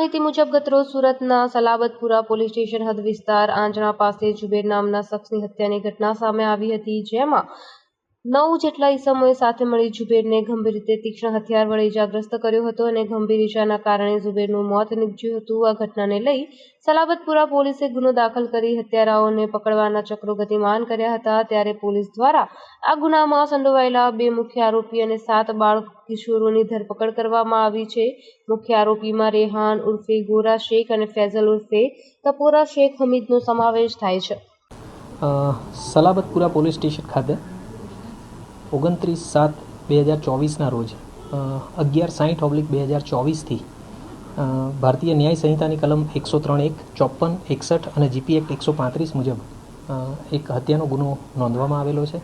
માહિતી મુજબ ગતરોજ સુરતના સલાબતપુરા પોલીસ સ્ટેશન હદ વિસ્તાર આંજણા પાસે જુબેર નામના શખ્સની હત્યાની ઘટના સામે આવી હતી, જેમાં 9 જેટલા ઈસમોએ સાથે મળી જુબેરને ગંભીર રીતે તીક્ષ્ણ હથિયાર વડે ઇજાગ્રસ્ત કર્યો હતો અને ગંભીર ઇજાના કારણે જુબેરનું મોત નીપજ્યું હતું। આ ઘટનાને લઈ સલાબતપુરા પોલીસે ગુનો દાખલ કરી હત્યારાઓને પકડવાના ચક્રો ગતિમાન કર્યા હતા। ત્યારે પોલીસ દ્વારા આ ગુનામાં સંડોવાયેલા 2 મુખ્ય આરોપી અને 7 બાળ કિશોરોની ધરપકડ કરવામાં આવી છે। મુખ્ય આરોપીમાં રેહાન ઉર્ફે ગોરા શેખ અને ફૈઝલ ઉર્ફે તપોરા શેખ હમીદનો સમાવેશ થાય છે। સલાબતપુરા પોલીસ સ્ટેશન ખાતે 29/7/2024ના રોજ 1160/2024થી ભારતીય ન્યાય સંહિતાની કલમ 103(1), 54, 61 અને જીપી એક્ટ 135 મુજબ એક હત્યાનો ગુનો નોંધવામાં આવેલો છે।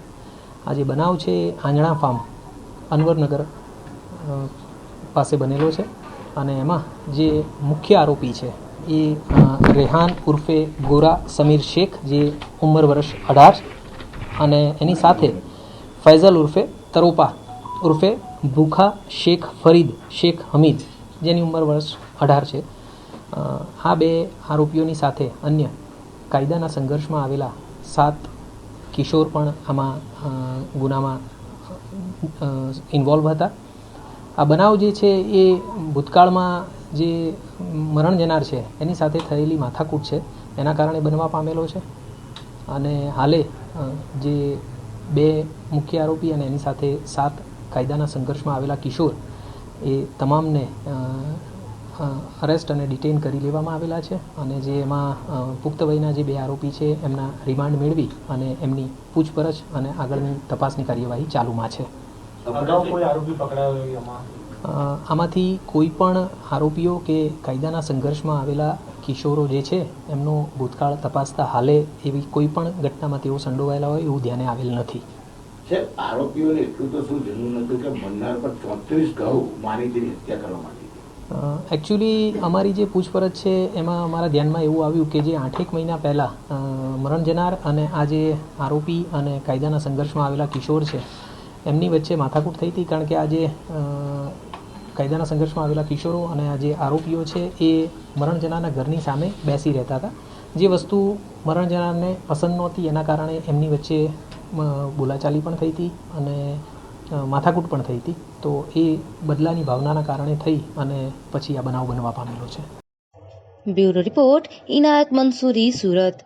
આ જે બનાવ છે એ આંજણા ફાર્મ અનવરનગર પાસે બનેલો છે અને એમાં જે મુખ્ય આરોપી છે એ રેહાન ઉર્ફે ગોરા સમીર શેખ, જે ઉંમર વર્ષ 18, અને એની સાથે ફૈઝલ ઉર્ફે તરોપા ઉર્ફે ભૂખા શેખ ફરીદ શેખ હમીદ, જેની ઉંમર વર્ષ 18 છે। આ 2 આરોપીઓની સાથે અન્ય કાયદાના સંઘર્ષમાં આવેલા 7 કિશોર પણ આમાં ગુનામાં ઇન્વોલ્વ હતા। આ બનાવ જે છે એ ભૂતકાળમાં જે મરણ જનાર છે એની સાથે થયેલી માથાકૂટ છે એના કારણે બનવા પામેલો છે અને હાલે જે 2 મુખ્ય આરોપી અને એની સાથે 7 કાયદાના સંઘર્ષમાં આવેલા કિશોર એ તમામને અરેસ્ટ અને ડિટેન કરી લેવામાં આવેલા છે અને જે એમાં પુખ્ત વયના જે 2 આરોપી છે એમના રિમાન્ડ મેળવી અને એમની પૂછપરછ અને આગળની તપાસની કાર્યવાહી ચાલુમાં છે। આમાંથી કોઈ પણ આરોપીઓ કે કાયદાના સંઘર્ષમાં આવેલા કિશોરો જે છે એમનો ભૂતકાળ તપાસતા હાલે એવી કોઈ પણ ઘટનામાં તેઓ સંડોવાયેલા હોય એવું ધ્યાને આવેલ નથી। આરોપીઓને એટલું તો શું જરૂર નતું કે મન્નાર પર 34 ઘઉં મારી તેની હત્યા કરવા માંડી? એકચ્યુઅલી અમારી જે પૂછપરછ છે એમાં અમારા ધ્યાનમાં એવું આવ્યું કે જે 8 મહિના પહેલાં મરણ જનાર અને આ જે આરોપી અને કાયદાના સંઘર્ષમાં આવેલા કિશોર છે એમની વચ્ચે માથાકૂટ થઈ હતી, કારણ કે આ જે કાયદાના સંઘર્ષમાં આવેલા કિશોરો અને આ જે આરોપીઓ છે એ મરણ જનારના ઘરની સામે બેસી રહેતા હતા। જે વસ્તુ મરણ જનારને પસંદ નહોતી એના કારણે એમની વચ્ચે બોલાચાલી પણ થઈ હતી અને માથાકૂટ પણ થઈ હતી, તો એ બદલાની ભાવનાના કારણે થઈ અને પછી આ બનાવ બનવા પામેલો છે। બ્યુરો રિપોર્ટ, ઇનાયત મંસૂરી, સુરત।